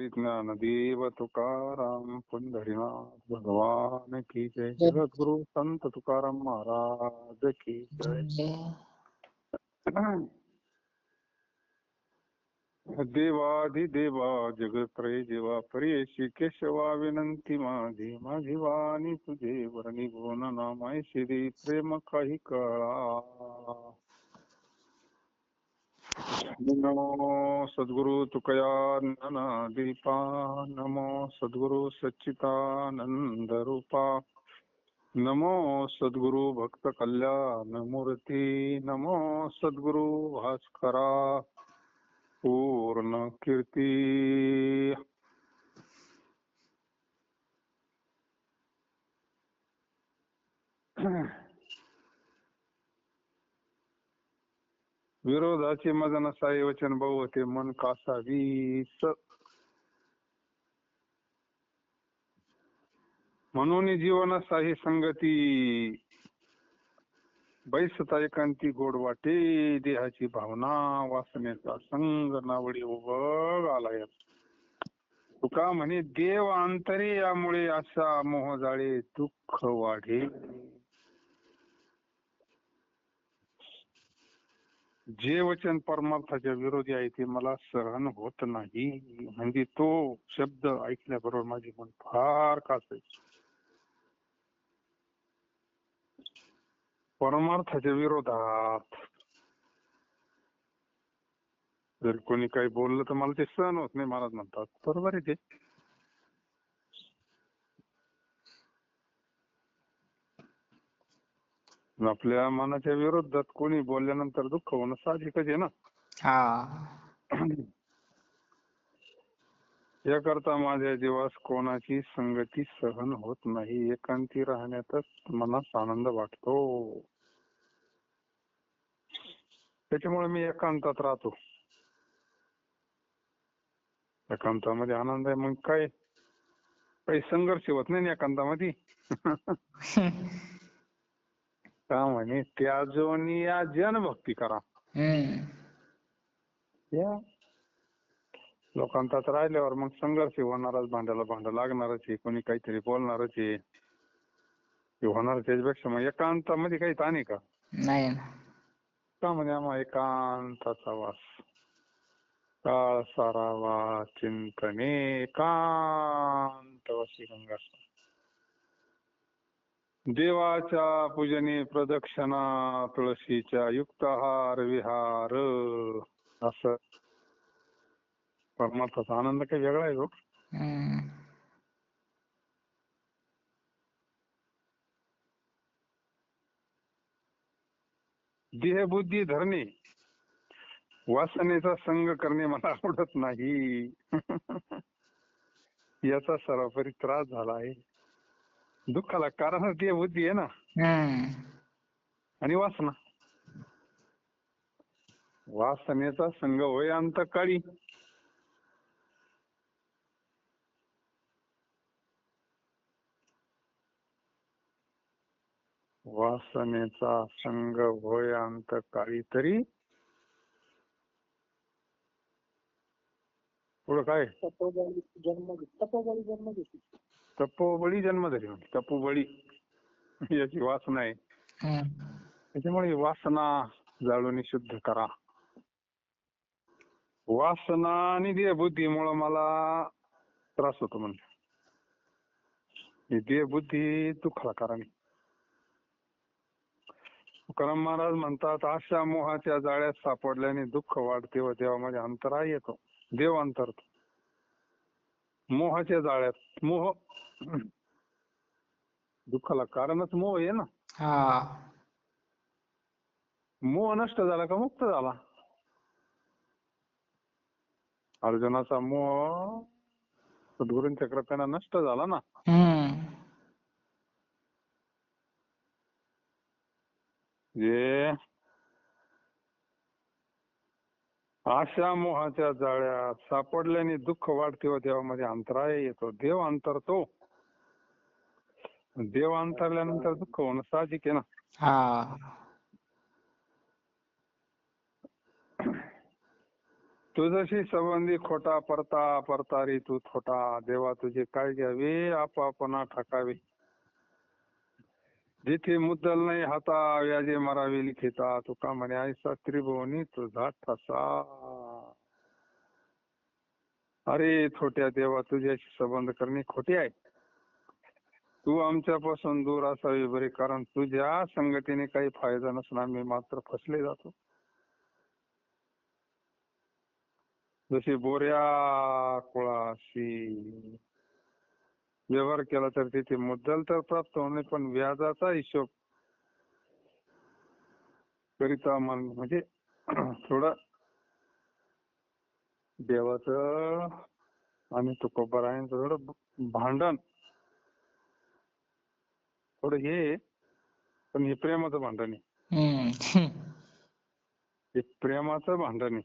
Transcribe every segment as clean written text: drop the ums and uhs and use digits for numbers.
श्री ज्ञानदेव तुकाराम पंढरीनाथ भगवान की जय. जगद्गुरु संत तुकाराम महाराज की जय. देवाधिदेवा जगत्रय जेवा परेशी केशवा विनंती माझी. माझी वाणी तुझे वर्णी गुण नामाय श्री प्रेम काही कळा. नमो सद्गुरु तुकया ज्ञानदीपा. नमो सद्गुरु सच्चिदानंद रूपा. नमो सद्गुरु भक्त कल्याण मूर्ती. नमो सद्गुरु भास्करा पूर्ण कीर्ती. विरोधाचे मज नसाई वचन बहुते मन कासावीस. म्हणून जीवन साही संगती. बैसता एकांती गोड वाटे. देहाची भावना वासनेचा संग नावडी उभं आलाय. तुका म्हणे देव अंतरी यामुळे असा मोह जाळे दुःख वाढे. जे वचन परमार्थाच्या विरोधी आहे ते मला सहन होत नाही. म्हणजे तो शब्द ऐकल्याबरोबर माझी मन फार कासायची. परमार्थाच्या विरोधात जर कोणी काही बोललं तर मला ते सहन होत नाही. महाराज म्हणतात बरोबर आहे ते. आपल्या मनाच्या विरोधात कोणी बोलल्यानंतर दुःख होणं साहजिकच आहे ना. याकरता माझ्या जीवास कोणाची संगती सहन होत नाही. एकांती राहण्यातच मनास आनंद वाटतो. त्याच्यामुळे मी एकांतात राहतो. एकांतामध्ये आनंद आहे. मग काय काही संघर्ष होत नाही एकांतामध्ये. का म्हणे त्याजोनी या जनभक्ती करा. या लोकांतात राहिल्यावर मग संघर्ष होणारच. भांड्याला भांडं लागणारच आहे. कोणी काहीतरी बोलणारच आहे. होणार. त्याच्यापेक्षा मग एकांतामध्ये काही ताण आहे का? नाही. का म्हणे आम्हा एकांताचा वास. काळ सारावा चिंतने एकांत वसी गंगा. देवाच्या पूजने प्रदक्षिणा तुळशीच्या युक्तहार विहार. असं परमार्थाचा आनंद काही वेगळा आहे. देहबुद्धी धरणे वासनेचा संग करणे मला आवडत नाही. याचा सरासरी त्रास झाला आहे. दुःखाला कारण देहबुद्धी आहे ना. आणि वासना. वासनेचा संग होय अंतकाळी. वासनेचा संग होय अंतकाळी तरी पुढं काय? तपोबळी जन्म धरी. तपोबळी याची वासना आहे. त्याच्यामुळे वासना जाळून शुद्ध करा. वासना आणि देहबुद्धीमुळे मला त्रास होतो. म्हणजे देहबुद्धी दुःखाला कारण. तुकाराम महाराज म्हणतात अशा मोहाच्या जाळ्यात सापडल्याने दुःख वाढते व देवामध्ये अंतराय येतो. देव अंतरतो मोहाच्या जाळ्यात. मोह दुःखाला कारणच मोह आहे ना. मोह नष्ट झाला का मुक्त झाला. अर्जुनाचा मोह सद्गुरूंच्या कृपेने नष्ट झाला ना. जे अशा मोहाच्या जाळ्यात सापडल्याने दुःख वाढते व देवामध्ये अंतराय येतो. देव अंतरतो. देव अंतरल्यानंतर दुःख होणं साहजिक आहे ना. तुझ्याशी संबंधी खोटा परता परतारी तू थोटा, देवा तुझे काय घ्यावे आपापणा ठाकावे. जिथे मुद्दल नाही हाता व्याजे मारावे लिखिता, तुका म्हणे ऐसा त्रिभुवनी तुझा ठसा. अरे छोट्या देवा, तुझ्याशी संबंध करणे खोटे आहे. तू आमच्यापासून दूर असावी बरे, कारण तुझ्या संगतीने काही फायदा नसून आम्ही मात्र फसले जातो. जसे बोऱ्या कुळाशी व्यवहार केला तर तिथे मुद्दल तर प्राप्त होणे, पण व्याजाचा हिशोब करिता म्हणजे थोडं देवाचं आणि तुकोबारायांचं थोडं भांडण थोडं हे, पण हे प्रेमाचं भांडण आहे. हे प्रेमाचं भांडण आहे.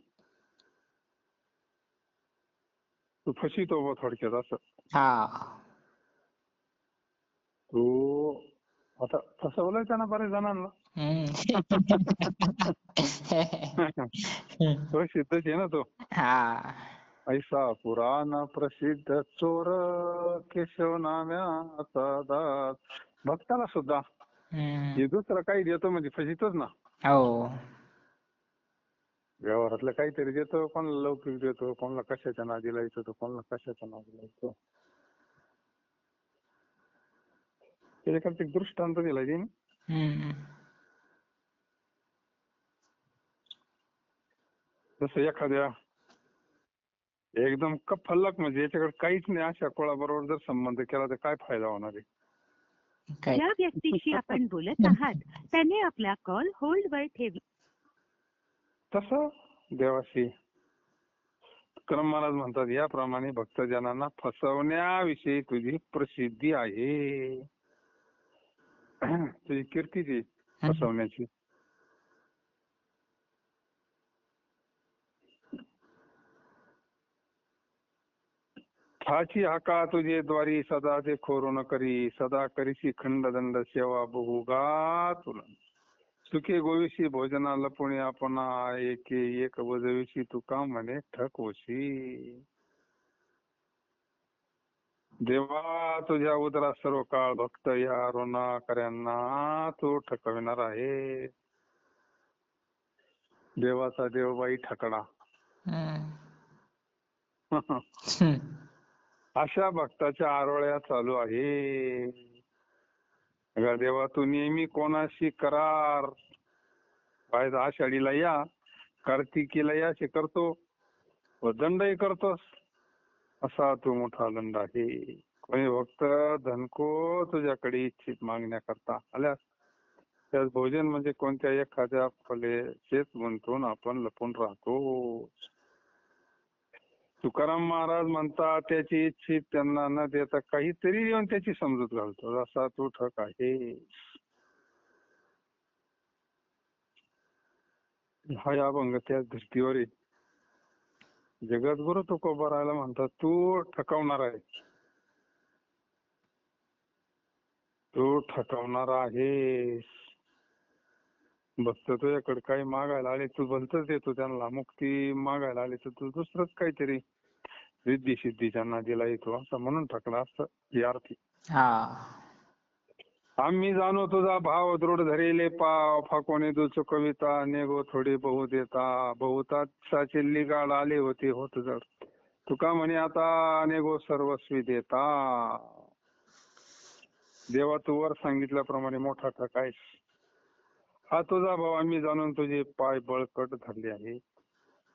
तू फसितो बा थोडक्यात असं. तू आता फसवलंय त्यानं बऱ्याच जणांना. तो सिद्धच आहे ना तो. ऐसा पुराण प्रसिद्ध चोर केशव नाम्याचा दास. भक्ताला सुद्धा हे दुसरं काही देतो म्हणजे फसितोच ना. व्यवहारातलं काहीतरी देतो, कोणाला लौकिक देतो, कोणाला कशाच्या नादी लायचं, तो कोणाला कशाच्या नादी लायचं. त्याच्याकडे एक दृष्टांत दिला त्यांनी. जसं एखाद्या एकदम कफल्लक म्हणजे याच्याकडे काहीच नाही अशा कुळाबरोबर जर संबंध केला तर काय फायदा होणार आहे. ज्या व्यक्तीशी आपण बोलत आहात त्याने आपला कॉल होल्ड वर ठेवला. तसं देवाशी तुकाराम महाराज म्हणतात, याप्रमाणे भक्तजनांना फसवण्याविषयी तुझी प्रसिद्धी आहे. तुझी कीर्तीची फसवण्याची. ठाची हाका तुझे द्वारी सदा ते खोरू न करी, सदा करीशी खंडदंड सेवा बहुगा तुला. सुखे गोविशी भोजना लपुणे आपण एके एक वजविशी, तुका म्हणे ठकवशी. देवा तुझ्या उदरा सर्व काळ भक्त या ऋणाकऱ्यांना तू ठकविणार आहे. देवाचा देवबाई ठकडा. अशा भक्ताच्या आरोळ्या चालू आहे. देवा तू नेहमी कोणाशी करार, पाहिजे आषाढीला या, कार्तिकीला या असे करतो व दंडही करतोस. असा तू मोठा दंड आहे. कोणी भक्त धनको तुझ्याकडे इच्छित मागण्याकरता आल्यास त्यास भोजन म्हणजे कोणत्या एखाद्या फलेचेच गुंतून आपण लपून राहतो. तुकाराम महाराज म्हणतात, त्याची इच्छित त्यांना न देता काहीतरी देऊन त्याची समजूत घालतो. असा तू ठक आहे. हा अभंग त्याच दृष्टीवर आहे. जगद्गुरु तुकोबारायला म्हणतात, तू ठकवणार आहे, तू ठकवणार आहेस. भक्त तुझ्याकडे काही मागायला आले, तू भलतच देतो त्यांना. मुक्ती मागायला आले तर तू दुसरंच काहीतरी रिद्धी सिद्धीच्या नादीला येतो, असं म्हणून ठकला असं ही अर्थी. आम्ही जाणो तुझा भाव दृढ धरेले पाव, फाकोने तू चुकविता नेगो थोडी बहु देता. बहुतात चिल्ली गाड आले होते होत जड, तुका म्हणे आता नेगो सर्वस्वी देता. देवा तू वर सांगितल्याप्रमाणे मोठा ठक आहेस. हा तुझा भाव आम्ही जाणून तुझे पाय बळकट धरले आहे.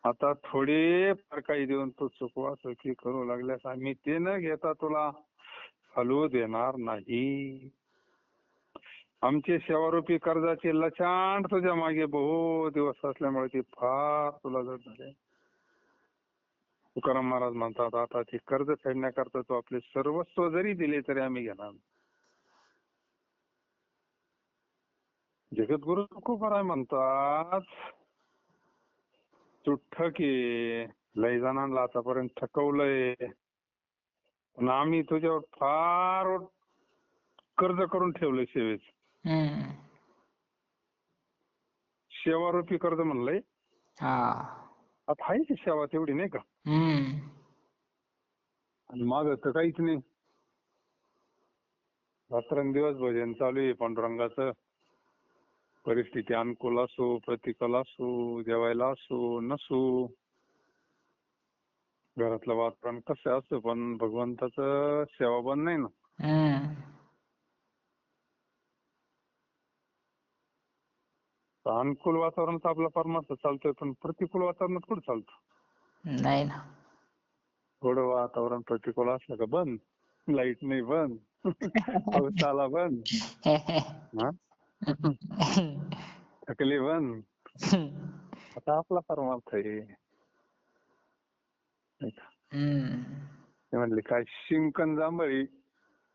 आता थोडे फार काही देऊन तू चुकवा चुकी करू लागल्यास आम्ही ते न घेता तुला हलवू देणार नाही. आमचे सेवारूपी कर्जाचे लचांड तुझ्या मागे बहु दिवस असल्यामुळे ते फार तुला जड झाले. तुकाराम महाराज म्हणतात, आता ते कर्ज फेडण्याकरता तू आपले सर्वस्व जरी दिले तरी आम्ही घेणार. जगद्गुरु तुकोबाराय म्हणतात, तू ठके लय जणांना आतापर्यंत ठकवलंय, पण आम्ही तुझ्यावर फार कर्ज करून ठेवलंय सेवेच. सेवारूपी कर्ज म्हणलंय. आता आहे की सेवा तेवढी नाही का, हम्म. आणि माझं तर काहीच नाही. रात्रंदिवस भजन चालू आहे पांडुरंगाचं. परिस्थिती अनुकूल असो प्रतिकूल असो, जेवायला असो नसो, घरातलं वातावरण कसं असतं, पण भगवंताचं सेवा बंद नाही ना. हम्म. तर अनुकूल वातावरणात आपला परमार्थ चालतोय, पण प्रतिकूल वातावरणात कुठं चालतो. नाही ना. थोडं वातावरण प्रतिकूल असलं का बंद, लाईट नाही बंद, पाऊस आला बंद, हा थकली बंद. आता आपला परमार्थ आहे. नाही का? हम्म. ते म्हणले काय शिंकन जांभळी,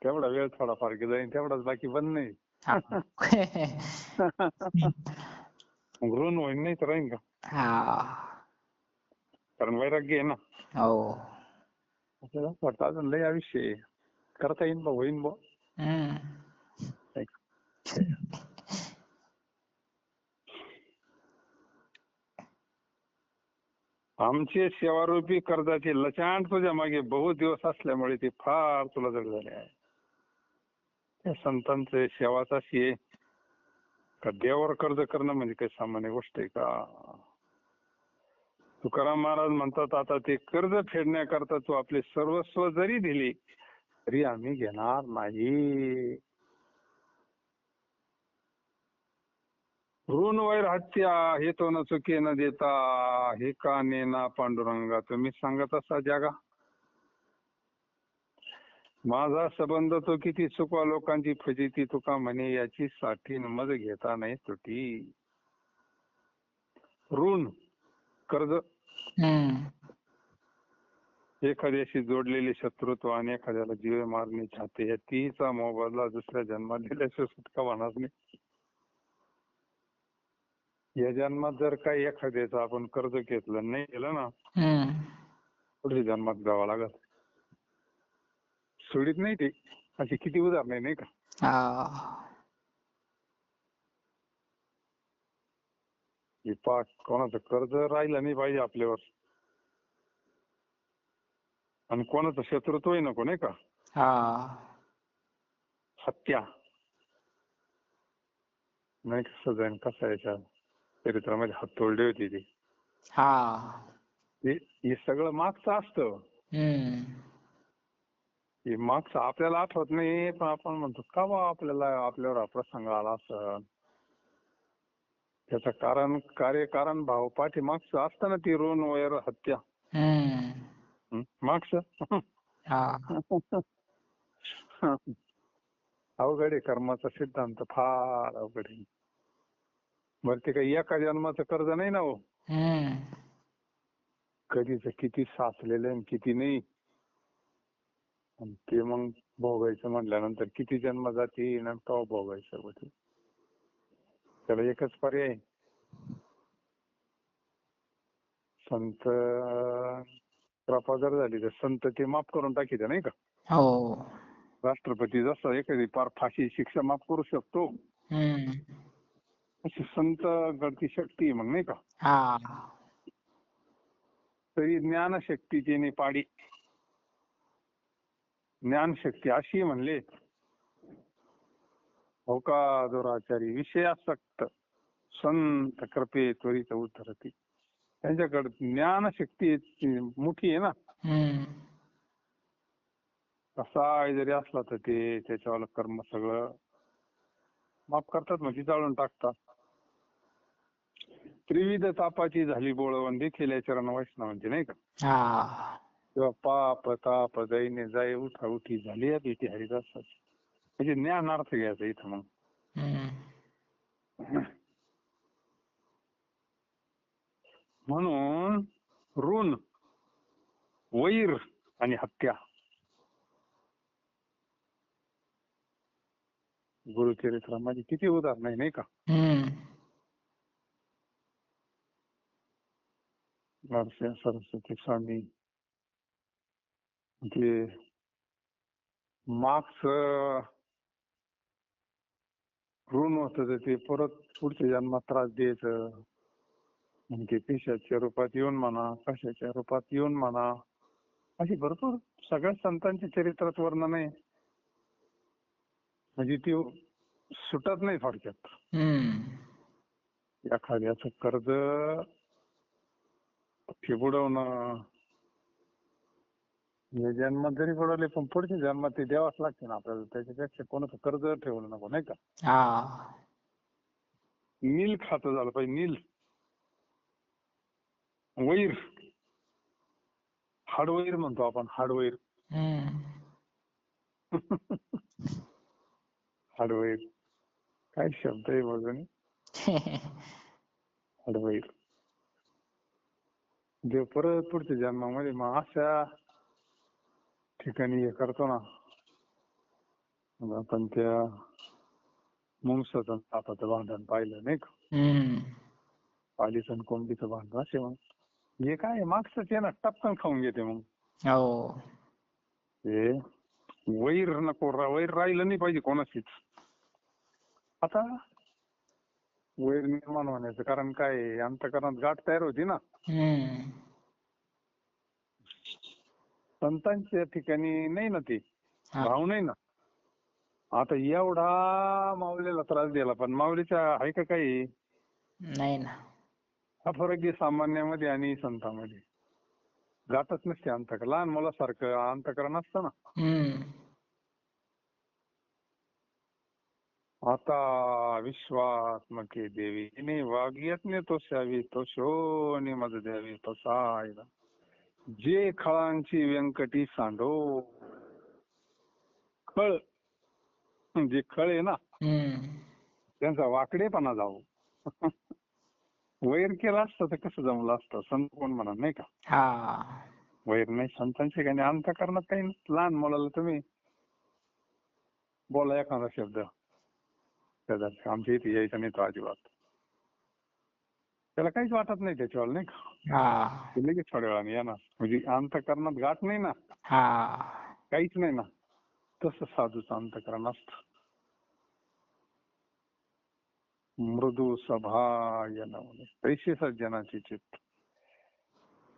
तेवढा वेळ थोडाफार जाईल तेवढाच, बाकी बंद नाही. हा. मग ऋण होईन नाही तर राहीन का, हा. कारण वैराग्य आहे ना. हो. आपल्याला असं वाटतं अजून लय आयुष्य आहे, करता येईन बा, होईन बा. हम्म. नाही का? आमचे सेवारूपी कर्जाचे लचांड तुझ्या मागे बहुत दिवस असल्यामुळे ते फार तुला जड झाले आहे. त्या संतांचे सेवाच अशी आहे का, देवावर कर्ज करणं म्हणजे काही सामान्य गोष्ट आहे का. तुकाराम महाराज म्हणतात, आता ते कर्ज फेडण्याकरता तू आपले सर्वस्व जरी दिले तरी आम्ही घेणार नाही. ऋण वैर हत्या हे तो न चुके न देता, हे का नेना पांडुरंगा तुम्ही सांगत असा जागा. माझा संबंध तो किती चुकवा लोकांची फजिती, तुका म्हणे याची साठी मज घेता नाही तुटी. ऋण कर्ज, हम्म. एखाद्याशी जोडलेले शत्रुत्व आणि एखाद्याला जीव मारणे चाहते, या तीचा मोबदला दुसऱ्या जन्मात दिल्याशिवाय सुटका होणार नाही. या जन्मात जर काही एखाद्याचं आपण कर्ज घेतलं नाही केलं ना, हम्म. पुढच्या जन्मात जावं लागत, सोडित नाही ते. अशी किती उदाहरण नाही का. हा. पाक कोणाचं कर्ज राहिलं नाही पाहिजे आपल्यावर, आणि कोणाचं शत्रुत्वही नको नाही का. हा. हत्या नाही कसं जाईन, कसं याच्या चरित्रामध्ये हातोरडे होती ती. हा. हे सगळं मागचं असतं. हम्म. हे मागचं आपल्याला आठवत नाही, पण आपण म्हणतो का बा आपल्याला आपल्यावर हा प्रसंग आला असं. त्याचं कारण कार्यकारण भाव पाठीमागचं असतं ना, ती ऋण वैर हत्या. हम्म. मागचं हा. अवघड आहे कर्माचा सिद्धांत, फार अवघड आहे. बरं ते काही एका जन्माचं कर्ज नाही ना हो. हम्म. कधीच किती साचलेलं आहे किती नाही, आणि ते मग भोगायचं म्हटल्यानंतर किती जन्म जाते ना, तो भोगायचं होते. त्याला एकच पर्याय, संत कृपा जर झाली तर संत ते माफ करून टाकीते नाही का. हो. राष्ट्रपती जसं एखादी फार फाशी शिक्षा माफ करू शकतो, हम्म. अशी संत गडती शक्ती मग नाही का. हा. तरी ज्ञानशक्तीची नाही पाडी. ज्ञानशक्ती अशी म्हणले, हो का दुराचारी विषयासक्त संत कृपे त्वरित उद्धरती. त्यांच्याकडे ज्ञानशक्ती मोठी आहे ना. हम्म. कसा जरी असला तर ते त्याच्यावर कर्म सगळं माफ करतात, म्हणजे जाळून टाकतात. त्रिविध तापाची झाली बोळवंदी, केल्या चरण वैष्णवांची नाही का. हा. तेव्हा पाप ताप दैन्य जाय उठा उठी झाली या भीती हरिदासाची. म्हणजे ज्ञानार्थ घ्यायचा इथं मग. हम्म. म्हणून ऋण वैर आणि हत्या, गुरुचरित्रामध्ये किती उदाहरण आहे नाही का. हम्म. नरसिंह सरस्वती स्वामी ते मागचं ऋण होतं ते परत पुढच्या जन्मात त्रास द्यायचं. मग ते पिशाच्या रूपात येऊन म्हणा, कशाच्या रूपात येऊन म्हणा, अशी भरपूर सगळ्या संतांच्या चरित्रात वर्णन आहे. म्हणजे ती सुटत नाही थोडक्यात. एखाद्याचं कर्ज बुडवणं, या जन्मात जरी बुडवले पण पुढच्या जन्मात ते द्यावाच लागते ना आपल्याला. त्याच्यापेक्षा कोणाचं कर्ज ठेवलं नको, नाही का. हा. नील खातं झालं पाहिजे, नील. वैर, हाडवैर म्हणतो आपण, हाडवैर. हाडवैर काय शब्द आहे बघून. हाडवैर देव परत पुढच्या जन्मामध्ये मग अशा ठिकाणी हे करतो ना. मग आपण त्या मुंगसाचं सापाचं भांडण पाहिलं, नाही का. पालीचं आणि कोंबडीचं भांडण असे. मग हे काय मागचंच आहे ना, टपकन खाऊन घेते. मग हो. हे वैर नको, वैर राहिलं नाही पाहिजे कोणाशीच. आता वैर निर्माण होण्याचं कारण काय आहे, अंतःकरणात गाठ तयार होती ना. संतांच्या ठिकाणी नाही ना, ते भाव नाही ना. आता एवढा माऊलीला त्रास दिला, पण माऊलीच्या आहे का काही, नाही ना. हा फरक आहे सामान्यामध्ये आणि संतांमध्ये. गाठच नसते अंतःकरण, लहान मुलासारखं अंतःकरण असतं ना. आता विश्वात्मके देवी वाग्यज्ञ तो स्यावी, तो शोनी मज द्यावी, तो सायला जे खळांची व्यंकटी सांडो. खळ, जे खळ आहे ना त्यांचा वाकडेपणा जाऊ. वैर केला असतं तर कसं जमलं असतं, संत कोण म्हणा, नाही का. वैर नाही संतांचे काही नाही. अंतःकरणात काही लहान मुलाला तुम्ही बोला एखादा शब्द, आमच्या इथे यायचं नाही तो अजिबात, त्याला काहीच वाटत नाही त्याच्यावर, नाही का. लगेच थोड्या वेळाने येणार. म्हणजे अंतःकरणात गाठ नाही ना, काहीच नाही ना. तसं साधूचं अंतःकरण असतं. मृदू सभायन तैसे सज्जनाचे चित्त.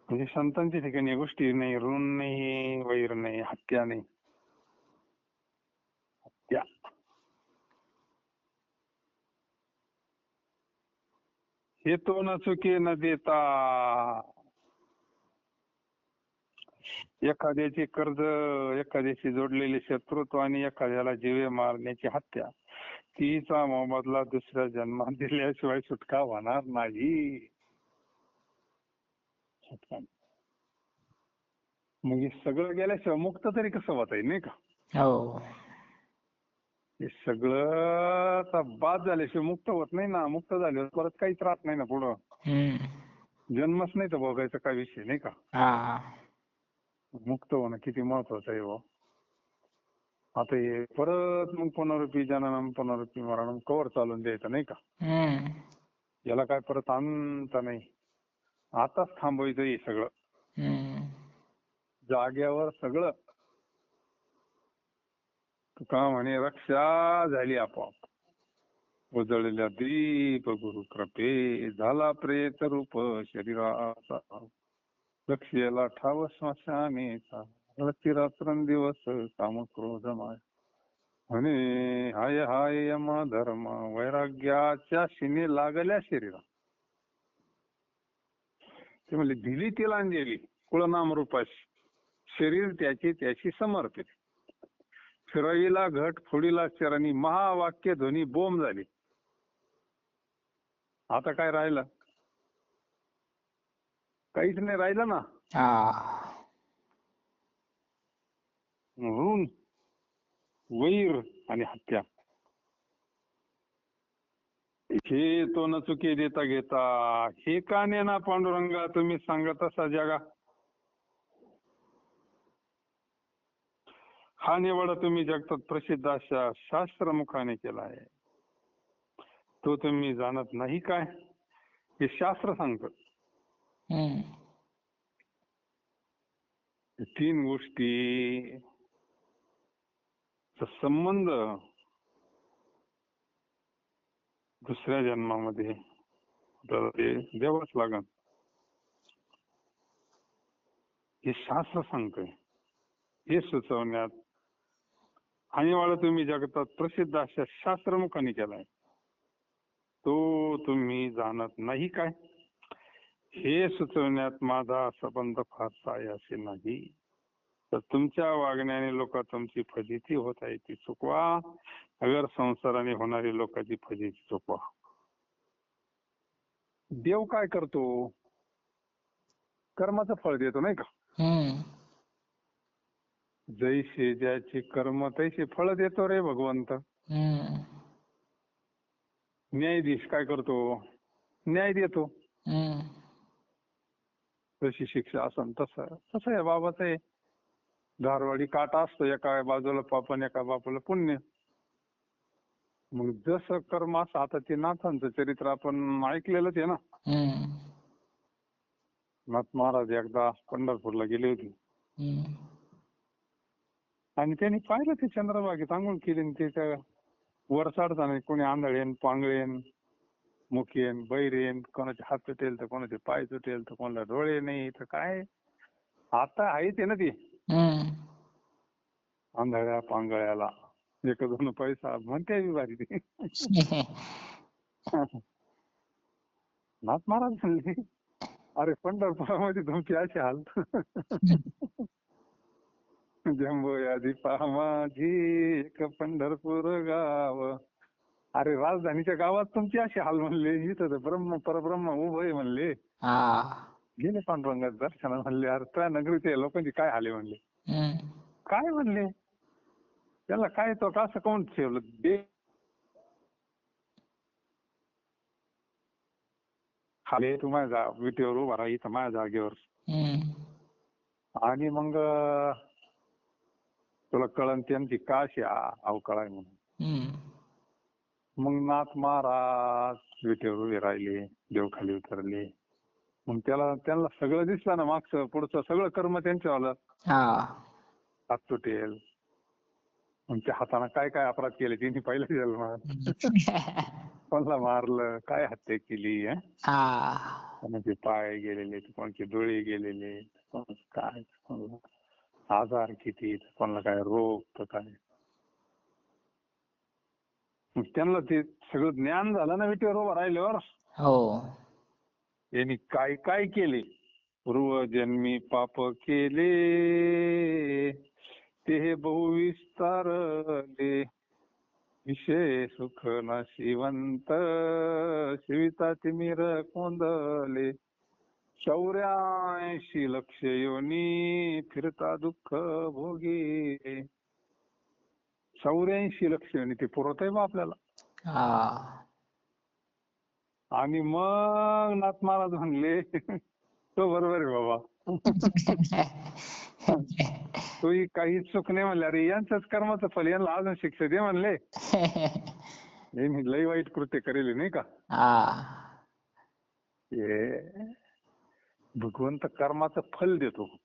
म्हणजे संतांच्या ठिकाणी गोष्टी नाही, ऋण नाही, वैर नाही, हत्या नाही. हत्या हे तो न चुके न देता. एखाद्याचे कर्ज, एखाद्याशी जोडलेले शत्रुत्व आणि एखाद्याला जीवे मारण्याची हत्या, तिचा मोबदला दुसऱ्या जन्मात दिल्याशिवाय सुटका होणार नाही. मग हे सगळं गेल्याशिवाय मुक्त तरी कसं होता येईल, नाही का. हे सगळं बाद झाल्याशिवाय मुक्त होत नाही ना. मुक्त झाल्यावर परत काहीच राहत नाही ना पुढं. जन्मच नाही तर बघायचा काय विषय, नाही का. मुक्त होणं किती महत्वाचं आहे हो. आता हे परत मग पुनरुपी जननम पुनरुपी मरणम कवर चालून द्यायचं, नाही का. याला काय परत अंत नाही. आताच थांबवायचं हे सगळं, जाग्यावर सगळं. तुका म्हणे रक्षा झाली आपोआप. उजळलेल्या दीप गुरु कृपे, झाला प्रेत रूप शरीराचा, रक्षेला ठाव श्मशानेचा, रात्रंदिवस काम क्रोध माय. म्हणे हाय हाय यम धर्म, वैराग्याच्या शिने लागल्या शरीरा. ते म्हणले दिली तिलांजली कुळनाम रूपाशी, शरीर त्याची त्याची समर्पित. फिरविला घट फोडीला चरणी, महावाक्य ध्वनी बोंब झाली. आता काय राहिलं, काहीच नाही राहिलं ना. ऋण, वैर आणि हत्या हे तो न चुके देता घेता. हे का नेना पांडुरंगा तुम्ही सांगत असा जगा. हा निवड तुम्ही जगतात प्रसिद्ध अशा शास्त्रमुखाने केला आहे, तो तुम्ही जाणत नाही काय. हे शास्त्र सांगतं. तीन गोष्टी संबंध दुसऱ्या जन्मामध्ये तर ते द्यावंच लागन. हे शास्त्र सांगतंय. हे सुचवण्यात आणिवाळा तुम्ही जगतात प्रसिद्ध अशा शास्त्रमुखाने केलाय. तो तुम्ही जाणत नाही काय? हे सुचवण्यात माझा संबंध फारसा आहे असे नाही. तर तुमच्या वागण्याने लोक तुमची फजिती होत आहे ती चुकवा. अगर संसाराने होणारी लोकांची फजिती चुकवा. देव काय करतो? कर्माचं फळ देतो नाही का? हम्म. जैसे ज्याचे कर्म तैसे फळ देतो रे भगवंत. हम्म. न्यायाधीश काय करतो? न्याय देतो. हम्म. जशी शिक्षा असन तसं तसं आहे बाबाचं आहे. धारवाडी काटा असतो, एका बाजूला पाप आणि एका बाजूला पुण्य. मग जसं कर्म असं, आता ते नाथांचं चरित्र आपण ऐकलेलंच आहे ना. हम्म. नाथ महाराज एकदा पंढरपूरला गेले होते हम्म. आणि त्यांनी पाहिलं ते चंद्रभागेत आंघोळ केली आणि त्याच्या वर चढताना कोणी आंधळेन, पांगळेन, मुखेन, बैरेन, कोणाचे हात तुटेल तर कोणाचे पाय तुटेल तर कोणाला डोळे नाही तर काय. आता आहे ते ना ते हम्म. आंधळ्या पांगळ्याला एक दोन पैसा म्हणते भारी ते. नाथ महाराज म्हणले, अरे पंढरपुरामध्ये तुमची अशी हाल. जम्बो यादी पहा माझी एक पंढरपूर गाव. अरे राजधानीच्या गावात तुमची अशी हाल म्हणले, इथं तर ब्रह्म परब्रह्म उभं आहे म्हणले. हा. गेले पांडुरंगात दर्शना म्हणले, अरे त्या नगरीच्या लोकांची काय हाले म्हणले. हम्म. काय म्हणले, त्याला काय तो असं कोण ठेवलं दे खाली तू माझ्या विटेवर उभा राहा इथं माझ्या जागेवर. हम्म. आणि मग तुला कळन त्यांची का अशी अवकाळ आहे म्हणून. हम्म. मग नाथ महाराज विटेवर उभे राहिले, देव खाली उतरले. मग त्यांना सगळं दिसलं ना, मागचं पुढचं सगळं कर्म त्यांच्यावालं. हा. हात तुटेल, मग त्या हाताने काय काय अपराध केले त्यांनी पहिल्या जन्मात. कोणाला मारलं, काय हत्या केली, हा. कोणाचे पाय गेलेले, कोणाचे डोळे गेलेले, काय कोणाला आजार किती, कोणाला काय रोग तर काय. मग त्यांना ते सगळं ज्ञान झालं ना विटेवर उभं राहिल्यावर. हो. यांनी काय काय केले. पूर्वजन्मी पाप केले ते बहुविस्तारले. विषय सुख नाशिवंत शिविता तिमिर कोंदले. 84 लक्ष योनी फिरता दुःख भोगी. 84 लक्ष योनी ते पुरवत आहे बा आपल्याला. हा. आणि मग नाथ महाराज म्हणले, तो बरोबर आहे बाबा. तो काही चूक नाही म्हणले. अरे यांचंच कर्माचं फल, यांना अजून शिक्षा दे म्हणले. लई वाईट कृत्य करेल नाही का. हा. हे भगवंत कर्माचं फल देतो.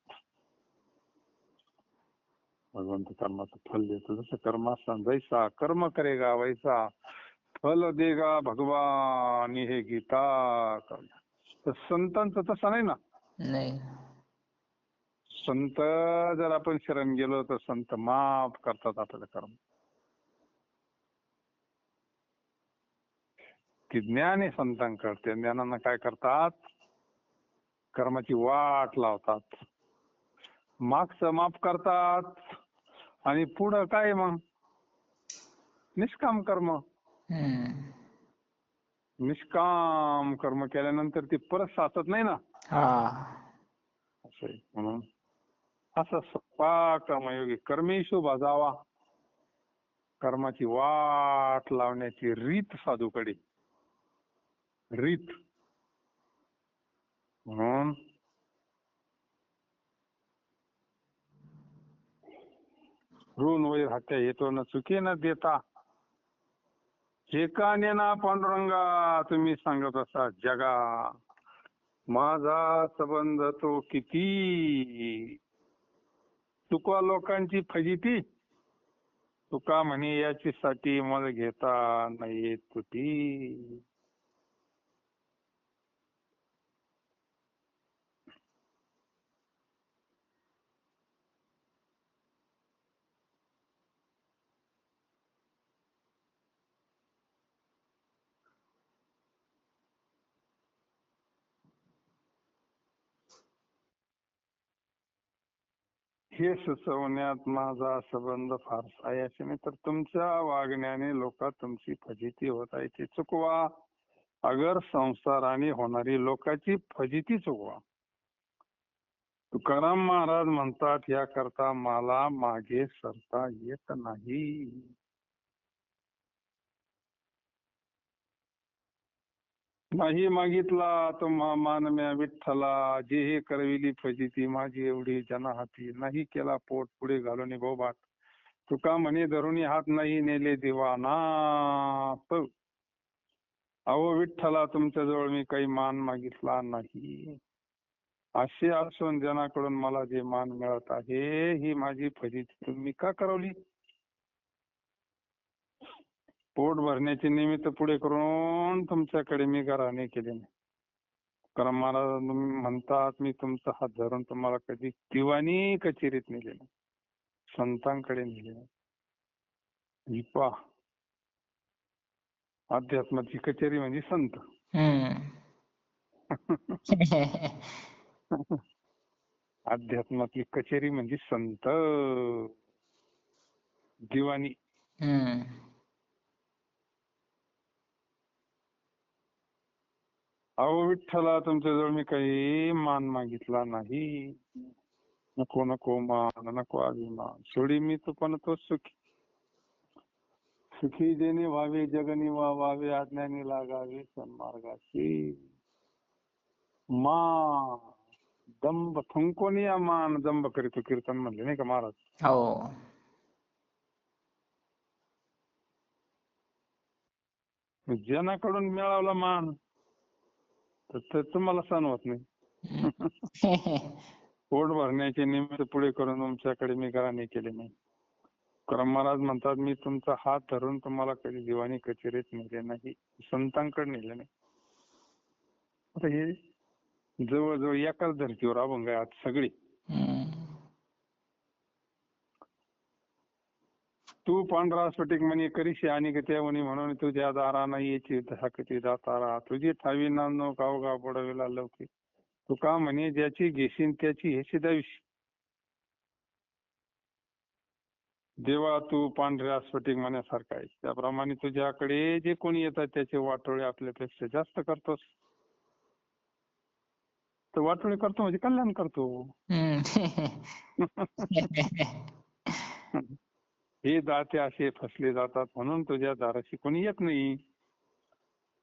भगवंत कर्माचं फल देतो. जसं कर्म असताना जैसा कर्म करेगा वैसा फल देगा भगवान, हे गीता. तर संतांचं तसं नाही ना. नाही. संत जर आपण शरण गेलो तर संत माफ करतात आपलं कर्म. की ज्ञान आहे संतांकडे. ज्ञानानं काय करतात, कर्माची वाट लावतात, मागचं माफ करतात आणि पुढं काय मग निष्काम कर्म. हम्म. निष्काम कर्म केल्यानंतर ते परत साचत नाही ना. हा. असं आहे. म्हणून असं सपा कर्मयोगी कर्मेशु भजावा. कर्माची वाट लावण्याची रीत साधूकडे. रीत म्हणून ऋण वैर हत्या येतो न चुकी न देता. हे का नेना पांडुरंगा तुम्ही सांगत असा जगा. माझा संबंध तो किती. चुका लोकांची फजिती. तुका म्हणे याचीसाठी मल घेता नाही तुटी. हे सुचवण्यात माझा संबंध फारसा आहे असे नाही, तर तुमच्या वागण्याने लोक तुमची फजिती होत आहे ते चुकवा. अगर संसाराने होणारी लोकांची फजिती चुकवा. तुकाराम महाराज म्हणतात याकरता मला मागे सरता येत नाही. नाही मागितला तो मानम्या विठ्ठला, जे हे करविली फजिती माझी एवढी जना हाती. नाही केला पोट पुढे घालून बोबाट, तुका म्हणे धरुणी हात नाही नेले दिवानात. अहो विठ्ठला, तुमच्याजवळ मी काही मान मागितला नाही. असे असून जनाकडून मला जे मान मिळत आहे, ही माझी फजिती तुम्ही का करवली? पोट भरण्याचे निमित्त पुढे करून तुमच्याकडे मी घराणे केले नाही. कारण मला तुम्ही म्हणतात मी तुमचा हात धरून तुम्हाला कधी दिवाणी कचेरीत नेले नाही, संतांकडे नेले नाही. ही पहा, अध्यात्माची कचेरी म्हणजे संत. अध्यात्मातली कचेरी म्हणजे संत, दिवाणी. अहो विठ्ठला, तुमच्याजवळ मी काही मान मागितला नाही. नको नको मान, नको अभिमान, सोडी मी तो पण तो सुखी. सुखी देणे व्हावे जगनी व्हावे, अज्ञानी लागावे सन्मार्गाशी. मान दंभ थुंकोनी मान दंभ करीतो, कीर्तन म्हणले नाही का महाराज. हो. जनाकडून मिळवला मान तर तुम्हाला सण होत नाही. पोट भरण्याचे निमित्त पुढे करून तुमच्याकडे मी घराणे केले नाही. तुकाराम महाराज म्हणतात मी तुमचा हात धरून तुम्हाला कधी दिवाणी कचेरीत नेले नाही, संतांकडे नेले नाही. आता हे जवळजवळ एकाच धर्तीवर अभंग आहे आज सगळी. तू पांढरा स्फटिक म्हणे करीशी आणि त्या म्हणे, म्हणून तुझ्या दाराना येची धाकती दातारा, तुझी ठावी नांदो गावगा बुडविला लवकी. तुका म्हणे ज्याची घेशील त्याची हे सिदाविशी. देवा तू पांढऱ्या स्फटिक म्हणण्यासारखा आहे, त्याप्रमाणे तुझ्याकडे जे कोणी येतात त्याचे वाटोळे आपल्यापेक्षा जास्त करतोस. तर वाटोळे करतो म्हणजे कल्याण करतो. हे दाते असे फसले जातात म्हणून तुझ्या दाराशी कोणी येत नाही.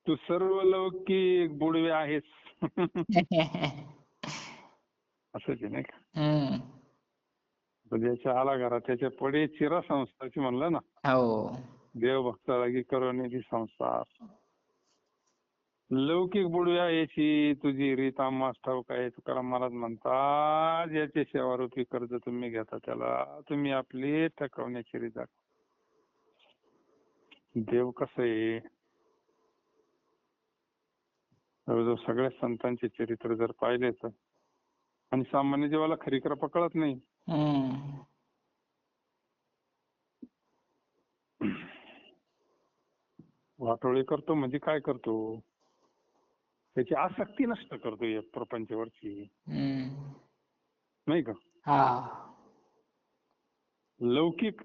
तू सर्व लौकिक बुडवे आहेस. असंच नाही का. ज्याच्या आला घरात त्याच्या पडे चिरा संस्थाची म्हणलं ना. हो. देवभक्ता लागी करुणेची संसार. लौकिक बुडव्या याची तुझी रीत आम्हास ठाऊक आहे. तुकाराम महाराज म्हणतात ज्याचे सेवारूपी कर्ज तुम्ही घेता त्याला तुम्ही आपली थकवण्याची रीत दाखवा. देव कसं आहे, जवळजवळ सगळ्या संतांचे चरित्र जर पाहिले तर, आणि सामान्य जीवाला खरी कृपा कळत नाही. वाटोळी करतो म्हणजे काय करतो, त्याची आसक्ती नष्ट करतो या प्रपंचावरची, नाही का. लौकिक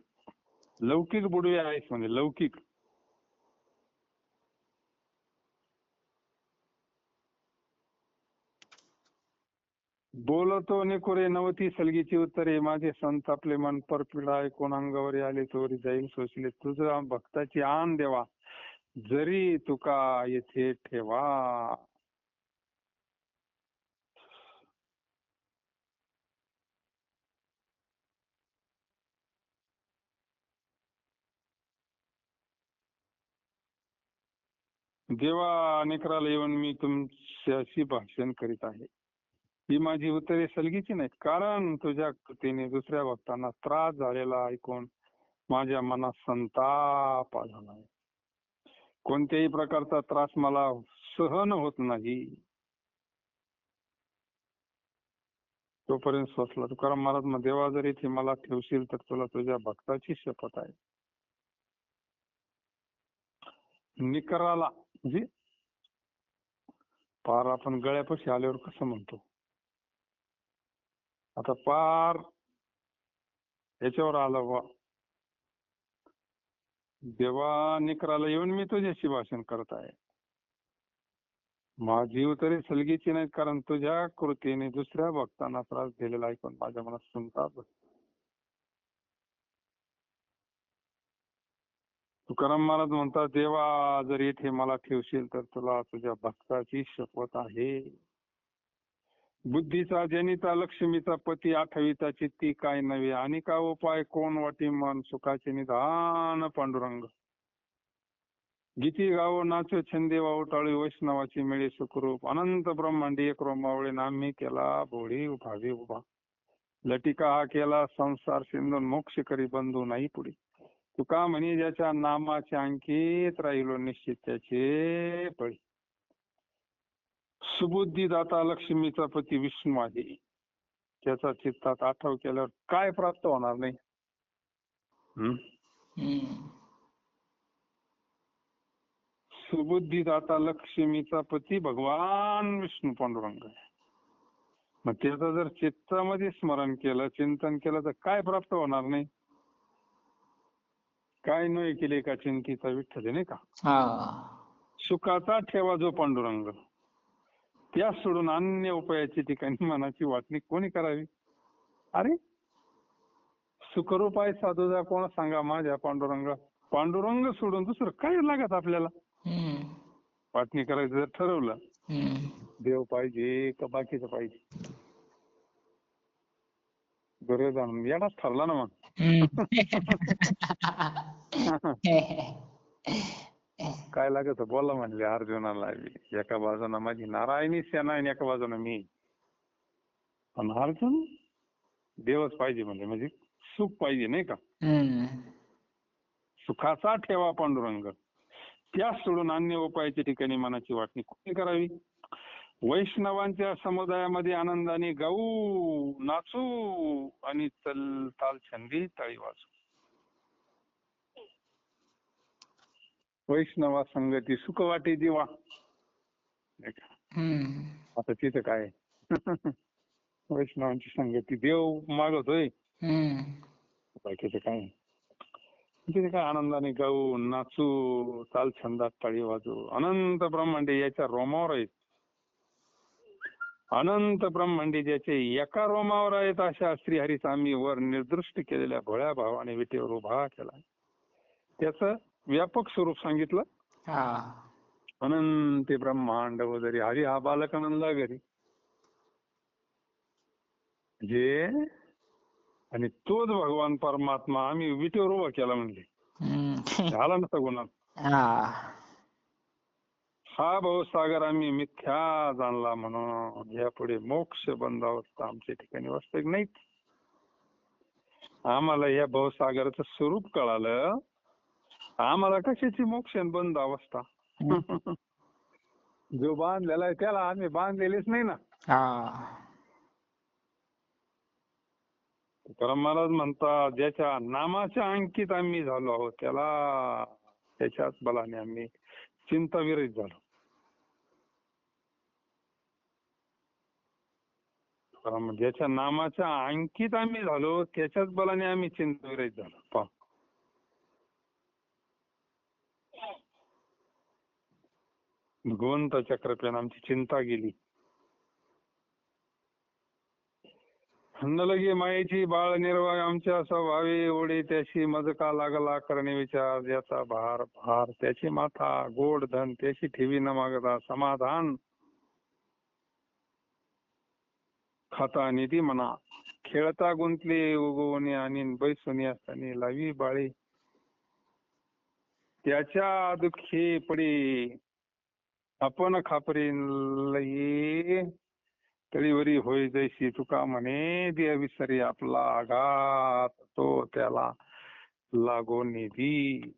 लौकिक बुडवे आहेस म्हणजे लौकिक. बोलतो निकोरे नवती सलगीची उत्तरे, माझे संत आपले मन परपीडा ऐकून अंगावरी आले तोरी जाईल सोसले. तुझा भक्ताची आन देवा जरी तुका येथे ठेवा. देवा निकराला येऊन मी तुमच्याशी भाषण करीत आहे. ही माझी उत्तरे सलगीची नाहीत, कारण तुझ्या कृतीने दुसऱ्या भक्तांना त्रास झालेला ऐकून माझ्या मनात संताप आला आहे. कोणत्याही प्रकारचा त्रास मला सहन होत नाही. तोपर्यंत सोसला. तुकाराम महाराज मग देवा जर इथे मला ठेवशील तर तुला तुझ्या भक्ताची शपथ आहे. निकराला म्हणजे पार आपण गळ्यापाशी आल्यावर कसं म्हणतो, आता पार याच्यावर आलं बा. देवा निकराला येऊन मी तुझ्याशी भाषण करत आहे. माझी तरी सलगीची नाही, कारण तुझ्या कृतीने दुसऱ्या भक्तांना त्रास दिलेला ऐकून माझ्या मनात संताप. तुकाराम महाराज म्हणतात, देवा जर इथे मला ठेवशील तर तुला तुझ्या भक्ताची शपथ आहे. बुद्धीचा जनिता लक्ष्मीचा पती आठविता चित्ती काय नव्हे, आणि का उपाय कोण वाटी मन सुखाचे निधान पांडुरंग. गीती गावो नाचो छंदे वावो टाळी वैष्णवाची मिळे सुखरूप. अनंत ब्रह्मांडी एक रोमावळे नामी केला भोळी भावी उभा. लटिका हा केला संसार सिंधून मोक्ष करी बंधू नाही पुढे. तुका म्हणे ज्याच्या नामाच्या अंकित राहिलो निश्चित त्याचे पळी. सुबुद्धी दाता लक्ष्मीचा पती विष्णू आहे. त्याचा चित्तात आठव केल्यावर काय प्राप्त होणार नाही. सुबुद्धी दाता लक्ष्मीचा पती भगवान विष्णू पांडुरंग. मग त्याचं जर चित्तामध्ये स्मरण केलं, चिंतन केलं तर काय प्राप्त होणार नाही. काय नव्हे केले का चिंतीचा विठ्ठल, नाही का. सुखाचा ठेवा जो पांडुरंग, त्या सोडून अन्य उपायाची ठिकाणी मनाची वाटणी कोणी करावी. अरे सुखरूप आहे साधूचा कोण सांगा माझ्या पांडुरंग. पांडुरंग सोडून दुसरं काय लागत आपल्याला. वाटणी करायचं जर ठरवलं, देव पाहिजे का बाकीचं पाहिजे. बरं जाणून येणार ठरला ना मग. काय लागत बोला म्हणले अर्जुनाला. एका बाजूला माझी नारायणी सेना आणि एका बाजूला मी. पण अर्जुन देवच पाहिजे म्हणजे सुख पाहिजे, नाही का. सुखाचा ठेवा पांडुरंग, त्या सोडून अन्य उपायाच्या ठिकाणी मनाची वाटणी कोणी करावी. वैष्णवांच्या समुदायामध्ये आनंदाने गाऊ नाचू आणि ताल छंदी टाळी वाजू. वैष्णवा संगती सुख वाटे दिवा. आता तिथं काय वैष्णवांची संगती देव मागवतोय, बाकीचं काय. तिथे काय आनंदाने गाऊ नाचू ताल छंदात टाळी वाजू. अनंत ब्रह्मांडे याच्या रोमावर आहेत. अनंत ब्रह्मांडे ज्याचे एका रोमावर आहेत, अशा श्रीहरीचा आम्ही वर निर्दृष्ट केलेल्या भोळ्या भावाने विटेवर उभा केला. त्याचं व्यापक स्वरूप सांगितलं. अनंत ब्रह्मांड वगैरे हरी हा बालकानंदा घरी जे, आणि तोच भगवान परमात्मा आम्ही विटेवर उभा केला म्हणले. झाला नसता गुन्हा. हा भाऊसागर आम्ही मिथ्या जाणला म्हणून यापुढे मोक्ष बंधावस्था आमच्या ठिकाणी वास्तविक नाहीच. आम्हाला या भाऊसागराचं स्वरूप कळालं. आम्हाला कशाची मोक्ष बंद अवस्था. जो बांधलेला आहे त्याला आम्ही बांधलेलीच नाही ना. तुकाराम महाराज म्हणतात, ज्याच्या नामाच्या अंकित आम्ही झालो आहोत त्याला त्याच्याच बलाने आम्ही चिंताविरहित झालो. ज्याच्या नामाच्या अंकित आम्ही झालो त्याच्याच बलाने आम्ही चिंताविरहित झालो. पहा, भगवंताच्या कृपेने आमची चिंता गेली. लगे मायेची बाळ निर्वाह आमच्या स्वभावे ओढे त्याशी मज का लागला करणे विचार. ज्याचा भार भार त्याची माथा गोड धन त्याशी ठेवी न मागता समाधान. खाता निधी म्हणा खेळता गुंतले उगवणे आणि बैसोनी असताना लावी बाळे. त्याच्या दुःखी पडी आपण खापरी लई तळीवरी होय जैसी. तुका म्हणे देह विसरी आपला आघात तो त्याला लागो निधी.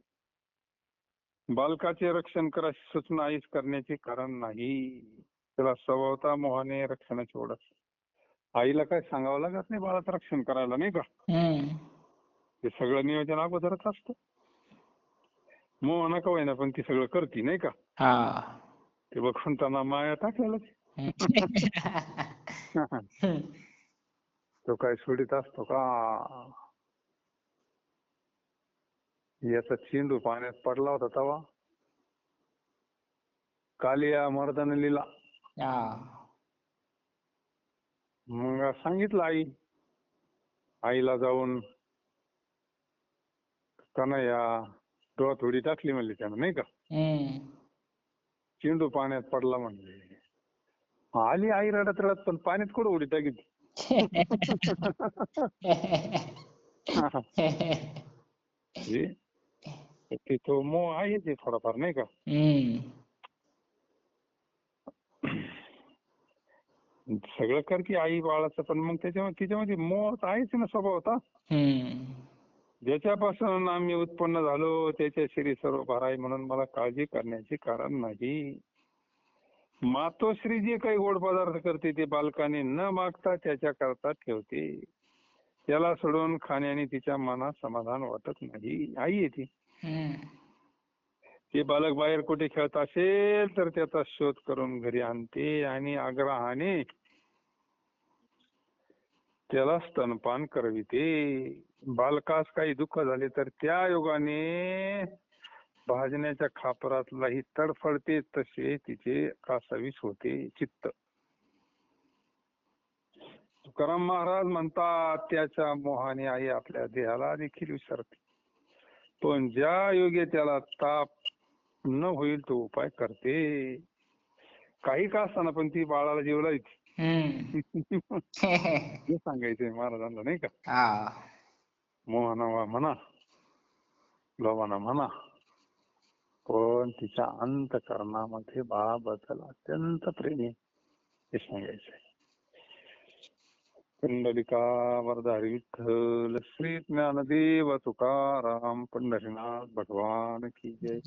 बालकाचे रक्षण करायची सूचना आईस करण्याचे कारण नाही. त्याला स्वभावता मोहाने रक्षणाची ओढ. आईला काय सांगावं लागत नाही बाळाचं रक्षण करायला, नाही का. ते सगळं नियोजन अगोदरच असतं. मोह नका होईना पण ती सगळं करते, नाही का. ते बघून त्यांना माया टाकलेलं. तो काय सोडित असतो का. याचा चेंडू पाण्यात पडला होता तेव्हा कालिया मर्दाने लिहिला. मग सांगितलं आईला जाऊन कन्हैया डोळ्यात उडी टाकली म्हणली त्यानं नाही का. चेंडू पाण्यात पडला म्हणले. आली आई रडत रडत पण पाण्यात कुठं उडी टाकीत. ते तो मोह आहे ते थोडाफार नाही का. सगळं कर की आई बाळाचं पण मग तिच्यामध्ये मोह आहेच ना स्वभाव होता. ज्याच्यापासून आम्ही उत्पन्न झालो त्याच्या श्री सर्व भराय म्हणून मला काळजी करण्याचे कारण नाही. मातोश्री जे काही गोड पदार्थ करते ते बालकाने न मागता त्याच्या करता ठेवते. त्याला सोडून खाण्याने तिच्या मनात समाधान वाटत नाही. आई आहे ती. ते बालक बाहेर कुठे खेळत असेल तर त्याचा शोध करून घरी आणते आणि आग्रहाने त्याला स्तनपान करविते. बालकास काही दुःख झाले तर त्या योगाने भाजण्याच्या खापरातलाही तडफडते तसे तिचे कासावीस होते चित्त. तुकाराम महाराज म्हणतात त्याच्या मोहाने आई आपल्या देहाला देखील विसरते. पण ज्या योगे त्याला ताप न होईल तो उपाय करते. काही का असताना पण ती बाळाला जीव लावायची. हे सांगायचंय महाराजांना नाही का. मोहनावा म्हणा लोभाना म्हणा पण तिच्या अंतःकरणामध्ये बाळाबद्दल अत्यंत प्रेम आहे हे सांगायचंय. पुंडलिका वरदारी विठ्ठल श्री ज्ञानदेव तुकाराम पंढरीनाथ भगवान की जय.